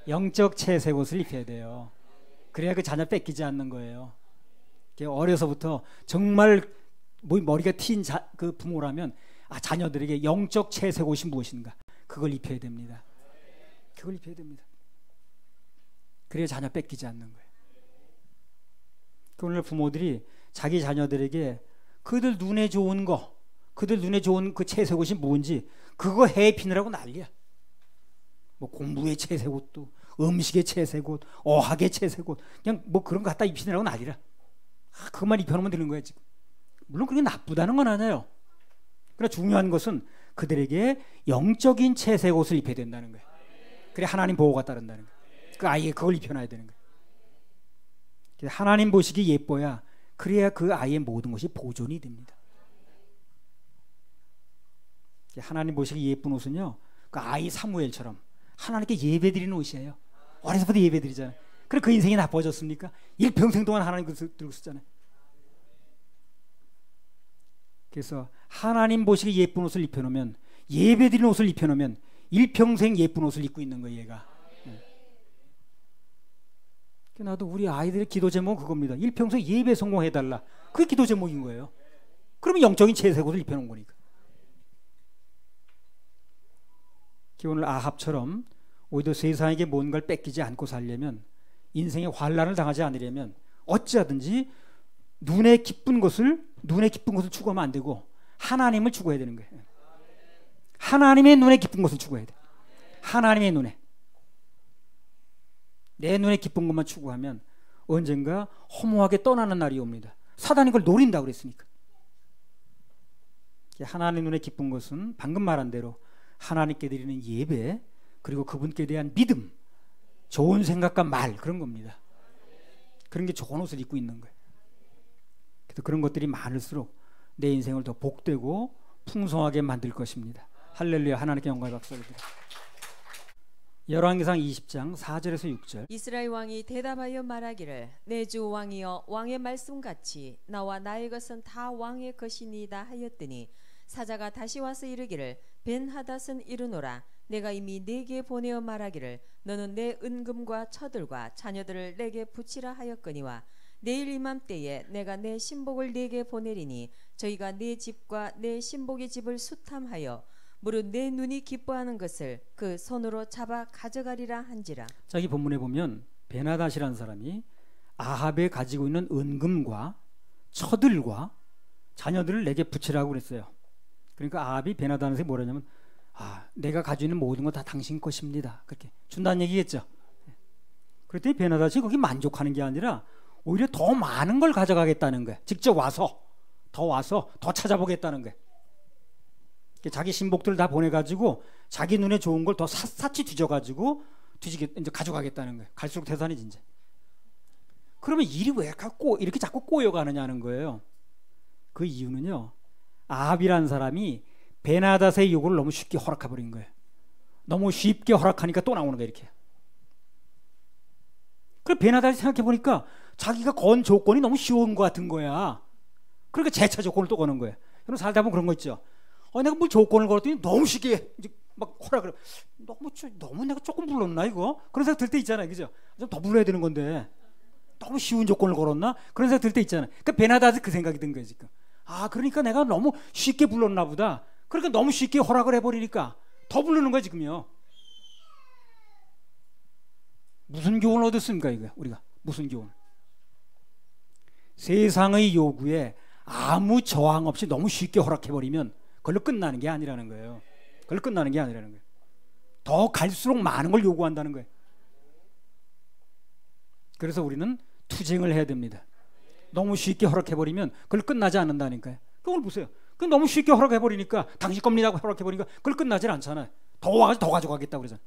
영적 채색 옷을 입혀야 돼요. 그래야 그 자녀 뺏기지 않는 거예요. 어려서부터 정말 머리가 튄 그 부모라면 자녀들에게 영적 채색 옷이 무엇인가, 그걸 입혀야 됩니다. 그걸 입혀야 됩니다. 그래야 자녀 뺏기지 않는 거예요. 오늘 부모들이 자기 자녀들에게 그들 눈에 좋은 거, 그들 눈에 좋은 그 채색 옷이 뭔지 그거 해 입히느라고 난리야. 뭐 공부의 채색 옷도, 음식의 채색 옷, 어학의 채색 옷, 그냥 뭐 그런 거 갖다 입히느라고 난리라. 그것만 입혀놓으면 되는 거야 지금. 물론 그게 나쁘다는 건 아니에요. 그러나 중요한 것은 그들에게 영적인 채색 옷을 입혀야 된다는 거예요. 그래 하나님 보호가 따른다는 거예요. 그 아이에 그걸 입혀놔야 되는 거예요. 하나님 보시기 예뻐야, 그래야 그 아이의 모든 것이 보존이 됩니다. 하나님 보시기 예쁜 옷은요, 그 아이 사무엘처럼 하나님께 예배드리는 옷이에요. 어려서부터 예배드리잖아요. 그래 그 인생이 나빠졌습니까? 일평생 동안 하나님 들고 쓰잖아요. 그래서 하나님 보시기 예쁜 옷을 입혀놓으면, 예배드리는 옷을 입혀놓으면 일평생 예쁜 옷을 입고 있는 거예요. 얘가. 나도 우리 아이들의 기도 제목은 그겁니다. 일평생 예배 성공해달라. 그게 기도 제목인 거예요. 그러면 영적인 채색 옷을 입혀놓은 거니까. 오늘 아합처럼 오히려 세상에게 뭔가를 뺏기지 않고 살려면, 인생의 환난을 당하지 않으려면 어찌하든지 눈에 기쁜 것을 추구하면 안 되고 하나님을 추구해야 되는 거예요. 하나님의 눈에 기쁜 것을 추구해야 돼. 하나님의 눈에. 내 눈에 기쁜 것만 추구하면 언젠가 허무하게 떠나는 날이 옵니다. 사단이 그걸 노린다고 그랬으니까. 하나님 눈에 기쁜 것은 방금 말한 대로 하나님께 드리는 예배, 그리고 그분께 대한 믿음, 좋은 생각과 말, 그런 겁니다. 그런 게 좋은 옷을 입고 있는 거예요. 그래서 그런 것들이 많을수록 내 인생을 더 복되고 풍성하게 만들 것입니다. 할렐루야. 하나님께 영광의 박수를 드립니다. 열왕기상 20장 4절에서 6절. 이스라엘 왕이 대답하여 말하기를, 내 주 왕이여, 왕의 말씀같이 나와 나의 것은 다 왕의 것이니이다 하였더니, 사자가 다시 와서 이르기를, 벤하닷은 이르노라. 내가 이미 네게 보내어 말하기를, 너는 내 은금과 처들과 자녀들을 내게 붙이라 하였거니와, 내일 이맘때에 내가 내 신복을 네게 보내리니 저희가 네 집과 내 신복의 집을 수탐하여 무릇 내 눈이 기뻐하는 것을 그 손으로 잡아 가져가리라 한지라. 자기 본문에 보면 베나닷이라는 사람이 아합에 가지고 있는 은금과 처들과 자녀들을 내게 붙이라고 그랬어요. 그러니까 아합이 베나닷한테 뭐라냐면, 내가 가지고 있는 모든 거 다 당신 것입니다. 그렇게 준다는 얘기겠죠. 그랬더니 베나닷이 거기 만족하는 게 아니라 오히려 더 많은 걸 가져가겠다는 거예요. 직접 와서 더 찾아보겠다는 거예요. 자기 신복들 다 보내가지고 자기 눈에 좋은 걸 더 샅샅이 뒤져가지고 이제 가져가겠다는 거예요. 갈수록 태산이지 이제. 그러면 일이 왜 이렇게 자꾸 꼬여가느냐는 거예요. 그 이유는요, 아합이라는 사람이 베나닷의 요구를 너무 쉽게 허락해버린 거예요. 너무 쉽게 허락하니까 또 나오는 거예요, 이렇게. 그래 베나닷이 생각해보니까 자기가 건 조건이 너무 쉬운 것 같은 거야. 그러니까 재차 조건을 또 거는 거예요. 여러분 살다 보면 그런 거 있죠. 내가 뭘 조건을 걸었더니 너무 쉽게 이제 막 허락을. 너무 내가 조금 불렀나 이거? 그런 생각 들 때 있잖아요, 그죠? 좀 더 불러야 되는 건데 너무 쉬운 조건을 걸었나? 그런 생각 들 때 있잖아요. 그러니까 베나닷이 그 생각이 든 거예요 지금. 그러니까 내가 너무 쉽게 불렀나 보다. 그러니까 너무 쉽게 허락을 해버리니까 더 부르는 거야 지금요. 무슨 교훈을 얻었습니까 이거 우리가? 무슨 교훈? 세상의 요구에 아무 저항 없이 너무 쉽게 허락해버리면 그걸로 끝나는 게 아니라는 거예요. 그걸로 끝나는 게 아니라는 거예요. 더 갈수록 많은 걸 요구한다는 거예요. 그래서 우리는 투쟁을 해야 됩니다. 너무 쉽게 허락해버리면 그걸 끝나지 않는다니까요. 그걸 보세요. 너무 쉽게 허락해버리니까 당신 겁니다고 허락해버리니까 그걸 끝나질 않잖아요. 더 와가지고 더 가져가겠다고 그러잖아요.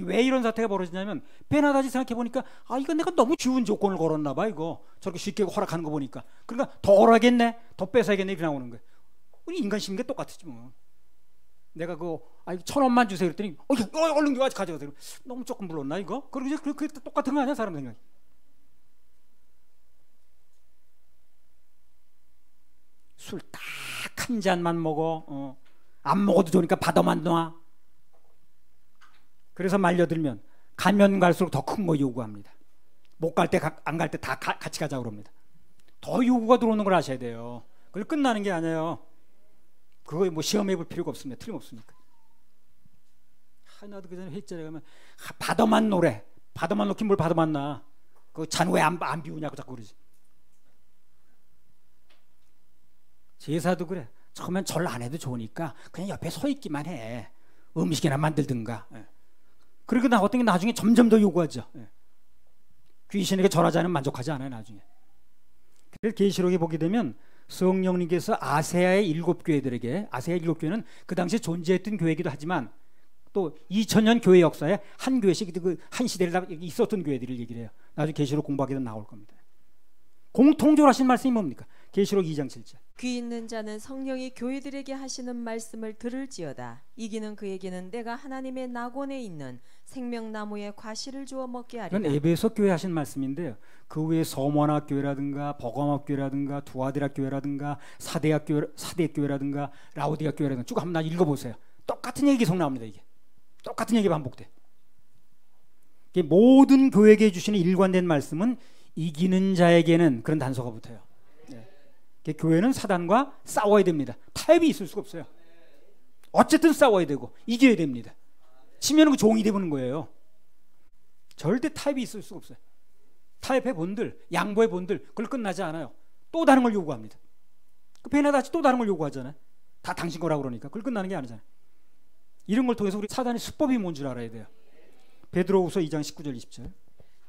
왜 이런 사태가 벌어지냐면 베나닷이 생각해보니까 이건 내가 너무 쉬운 조건을 걸었나 봐 이거. 저렇게 쉽게 허락하는 거 보니까. 그러니까 더 허락하겠네, 더 뺏어야겠네 이렇게 나오는 거예요. 우리 인간 심리가 똑같지 뭐. 내가 1,000원만 주세요 그랬더니 얼른 가져가세요. 너무 조금 불렀나 이거? 그게 똑같은 거 아니야 사람 생각이. 술 딱 한 잔만 먹어. 안 먹어도 좋으니까 받아만 놔. 그래서 말려들면 가면 갈수록 더 큰 거 요구합니다. 못 갈 때 안 갈 때 다 같이 가자고 그럽니다. 더 요구가 들어오는 걸 아셔야 돼요. 그걸 끝나는 게 아니에요. 그거 뭐 시험해 볼 필요가 없습니다. 틀림없으니까. 나도 그전에 회의자에 가면 받아만 놓래. 받아만 놓긴 뭘 받아만 놔. 그 잔 왜 안 비우냐고 자꾸 그러지. 제사도 그래. 처음엔 절 안 해도 좋으니까 그냥 옆에 서 있기만 해. 음식이나 만들든가. 그리고 어떤 게 나중에 점점 더 요구하죠. 귀신에게 절하지 않으면 만족하지 않아요 나중에. 그래서 계시록에 보게 되면 성령님께서 아세아의 7교회들에게, 아세아 7교회는 그 당시에 존재했던 교회이기도 하지만 또 2000년 교회 역사에 한 교회씩 한 시대를 다 있었던 교회들을 얘기를 해요. 나중에 계시록 공부하게 되면 나올 겁니다. 공통적으로 하신 말씀이 뭡니까? 계시록 2장 7절. 귀 있는 자는 성령이 교회들에게 하시는 말씀을 들을지어다. 이기는 그에게는 내가 하나님의 낙원에 있는 생명나무의 과실을 주어 먹게 하리라. 이건 에베소 교회 하신 말씀인데요. 그 외에 서머나 교회라든가 버가모 교회라든가 두아디라 교회라든가 사대 교회라든가 라오디아 교회라든가 쭉 한번 읽어보세요. 똑같은 얘기 계속 나옵니다. 이게 똑같은 얘기 반복돼. 모든 교회에게 주시는 일관된 말씀은 이기는 자에게는 그런 단서가 붙어요. 교회는 사단과 싸워야 됩니다. 타협이 있을 수가 없어요. 어쨌든 싸워야 되고 이겨야 됩니다. 치면은 그 종이 되는 거예요. 절대 타협이 있을 수가 없어요. 타협의 본들, 양보의 본들, 그걸 끝나지 않아요. 또 다른 걸 요구합니다. 그 베나닷이 또 다른 걸 요구하잖아요. 다 당신 거라고 그러니까 그걸 끝나는 게 아니잖아요. 이런 걸 통해서 우리 사단의 수법이 뭔 줄 알아야 돼요. 베드로후서 2장 19절 20절.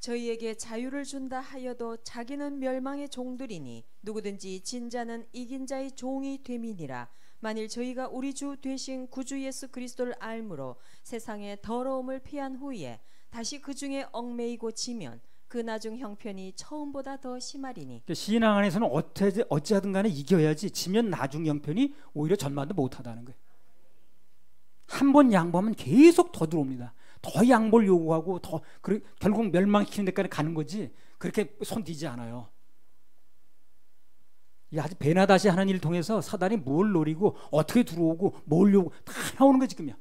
저희에게 자유를 준다 하여도 자기는 멸망의 종들이니 누구든지 진 자는 이긴 자의 종이 됨이니라. 만일 저희가 우리 주 되신 구주 예수 그리스도를 알므로 세상의 더러움을 피한 후에 다시 그 중에 얽매이고 지면 그 나중 형편이 처음보다 더 심하리니. 신앙 안에서는 어찌하든 간에 이겨야지 지면 나중 형편이 오히려 전만도 못하다는 거예요. 한 번 양보하면 계속 더 들어옵니다. 더 양보를 요구하고 더 결국 멸망시키는 데까지 가는 거지 그렇게 손 뒤지 않아요. 이 아주 베나닷이 하는 일을 통해서 사단이 뭘 노리고 어떻게 들어오고 뭘 요구 다 나오는 거지 지금요.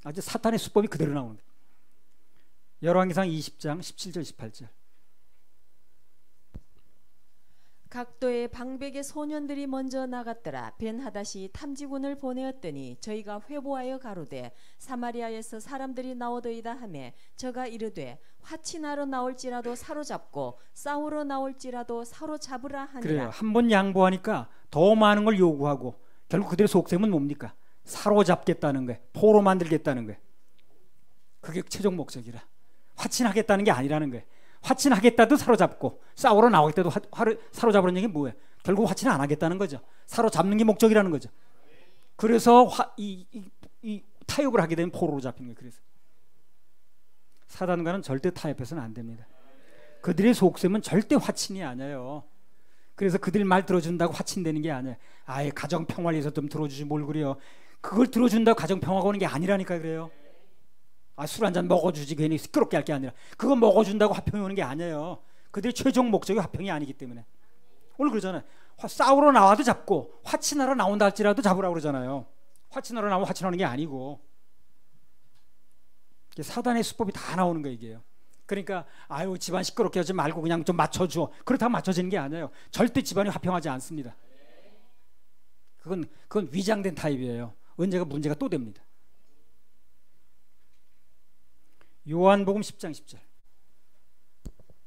아주 사탄의 수법이 그대로 나오는 거예요. 열왕기상 20장 17절 18절. 각도의 방백의 소년들이 먼저 나갔더라. 벤하닷이 탐지군을 보내었더니 저희가 회보하여 가로되 사마리아에서 사람들이 나오더이다 하매 저가 이르되 화친하러 나올지라도 사로잡고 싸우러 나올지라도 사로잡으라 하니라. 그래요. 한 번 양보하니까 더 많은 걸 요구하고 결국 그들의 속셈은 뭡니까? 사로잡겠다는 거예요. 포로 만들겠다는 거예요. 그게 최종 목적이라. 화친하겠다는 게 아니라는 거예요. 화친하겠다도 사로잡고 싸우러 나오겠다도 사로잡으라는 얘기는 뭐예요? 결국 화친을 안 하겠다는 거죠. 사로잡는 게 목적이라는 거죠. 그래서 이 타협을 하게 되면 포로로 잡히는 거예요. 그래서 사단과는 절대 타협해서는 안 됩니다. 그들의 속셈은 절대 화친이 아니에요. 그래서 그들 말 들어준다고 화친되는 게 아니에요. 아예 가정 평화를 위해서 좀 들어주지 뭘 그래요. 그걸 들어준다고 가정 평화가 오는 게 아니라니까 그래요. 술 한잔 먹어주지 괜히 시끄럽게 할 게 아니라 그거 먹어준다고 화평이 오는 게 아니에요. 그들의 최종 목적이 화평이 아니기 때문에. 오늘 그러잖아요. 싸우러 나와도 잡고 화친하러 나온다 할지라도 잡으라고 그러잖아요. 화친하러 나오면 화친하는 게 아니고. 사단의 수법이 다 나오는 거예요 이게요. 그러니까 아유 집안 시끄럽게 하지 말고 그냥 좀 맞춰줘. 그렇다고 맞춰지는 게 아니에요. 절대 집안이 화평하지 않습니다. 그건 위장된 타입이에요. 언제가 문제가 또 됩니다. 요한복음 10장 10절.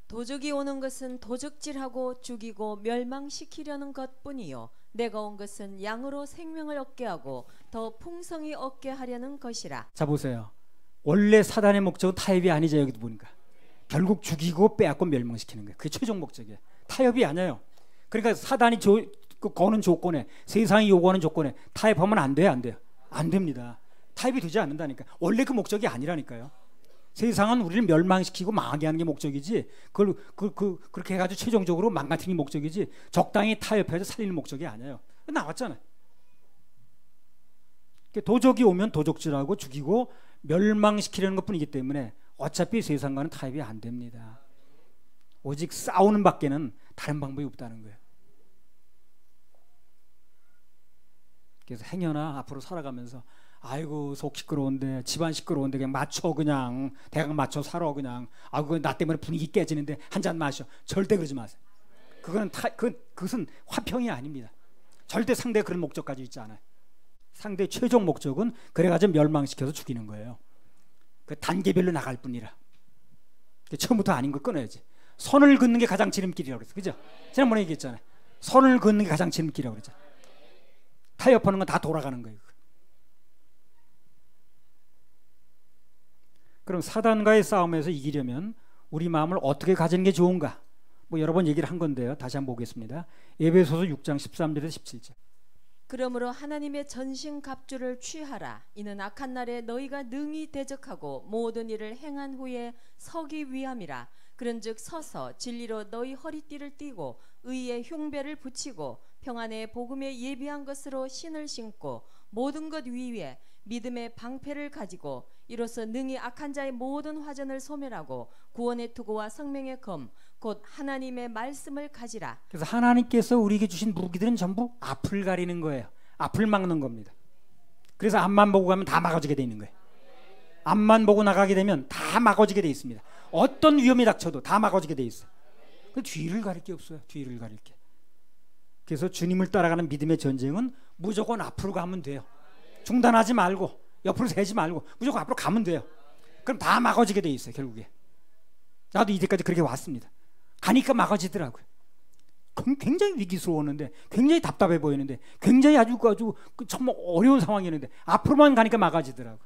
도적이 오는 것은 도적질하고 죽이고 멸망시키려는 것뿐이요 내가 온 것은 양으로 생명을 얻게 하고 더 풍성히 얻게 하려는 것이라. 자 보세요. 원래 사단의 목적은 타협이 아니죠. 여기도 보니까 결국 죽이고 빼앗고 멸망시키는 거예요. 그게 최종 목적이에요. 타협이 아니에요. 그러니까 사단이 거는 조건에, 세상이 요구하는 조건에 타협하면 안 돼요, 안 돼요? 안 됩니다. 타협이 되지 않는다니까. 원래 그 목적이 아니라니까요. 세상은 우리를 멸망시키고 망하게 하는 게 목적이지, 그걸 그렇게 해가지고 최종적으로 망가뜨리는 게 목적이지, 적당히 타협해서 살리는 목적이 아니에요. 나왔잖아요. 도적이 오면 도적질하고 죽이고 멸망시키려는 것뿐이기 때문에 어차피 세상과는 타협이 안 됩니다. 오직 싸우는 밖에는 다른 방법이 없다는 거예요. 그래서 행여나 앞으로 살아가면서 아이고 속 시끄러운데 집안 시끄러운데 그냥 맞춰 그냥 대강 맞춰 살아 그냥 아이고 나 때문에 분위기 깨지는데 한 잔 마셔. 절대 그러지 마세요. 그것은 화평이 아닙니다. 절대 상대가 그런 목적 가지고 있지 않아요. 상대의 최종 목적은 그래가지고 멸망시켜서 죽이는 거예요. 그 단계별로 나갈 뿐이라. 처음부터 아닌 걸 끊어야지. 선을 긋는 게 가장 지름길이라고 그랬어. 그죠? 지난번에 얘기했잖아요. 선을 긋는 게 가장 지름길이라고 그랬잖아요. 타협하는 건 다 돌아가는 거예요. 그럼 사단과의 싸움에서 이기려면 우리 마음을 어떻게 가지는 게 좋은가? 여러 번 얘기를 한 건데요. 다시 한번 보겠습니다. 에베소서 6장 13절에서 17절. 그러므로 하나님의 전신갑주를 취하라. 이는 악한 날에 너희가 능히 대적하고 모든 일을 행한 후에 서기 위함이라. 그런즉 서서 진리로 너희 허리띠를 띠고 의의 흉배를 붙이고 평안의 복음에 예비한 것으로 신을 신고 모든 것 위에 믿음의 방패를 가지고 이로써 능히 악한 자의 모든 화전을 소멸하고 구원의 투구와 성명의 검 곧 하나님의 말씀을 가지라. 그래서 하나님께서 우리에게 주신 무기들은 전부 앞을 가리는 거예요. 앞을 막는 겁니다. 그래서 앞만 보고 가면 다 막아지게 돼 있는 거예요. 앞만 보고 나가게 되면 다 막아지게 돼 있습니다. 어떤 위험이 닥쳐도 다 막아지게 돼 있어요. 뒤를 가릴 게 없어요. 뒤를 가릴 게. 그래서 주님을 따라가는 믿음의 전쟁은 무조건 앞으로 가면 돼요. 중단하지 말고 옆으로 세지 말고 무조건 앞으로 가면 돼요. 그럼 다 막아지게 돼 있어요. 결국에. 나도 이때까지 그렇게 왔습니다. 가니까 막아지더라고요. 굉장히 위기스러웠는데, 굉장히 답답해 보이는데, 굉장히 아주 정말 어려운 상황이었는데 앞으로만 가니까 막아지더라고요.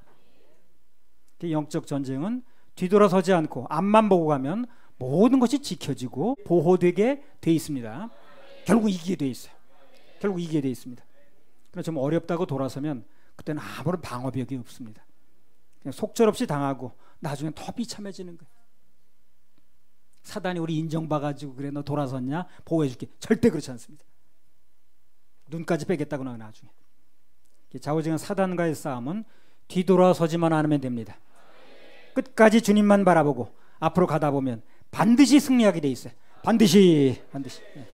영적 전쟁은 뒤돌아서지 않고 앞만 보고 가면 모든 것이 지켜지고 보호되게 돼 있습니다. 결국 이기게 돼 있어요. 결국 이기게 돼 있습니다. 그래서 좀 어렵다고 돌아서면 그때는 아무런 방어벽이 없습니다. 그냥 속절없이 당하고 나중에 더 비참해지는 거예요. 사단이 우리 인정봐가지고 그래 너 돌아섰냐 보호해줄게. 절대 그렇지 않습니다. 눈까지 빼겠다고 나중에. 좌우지간 사단과의 싸움은 뒤돌아서지만 않으면 됩니다. 끝까지 주님만 바라보고 앞으로 가다 보면 반드시 승리하게 돼 있어요. 반드시.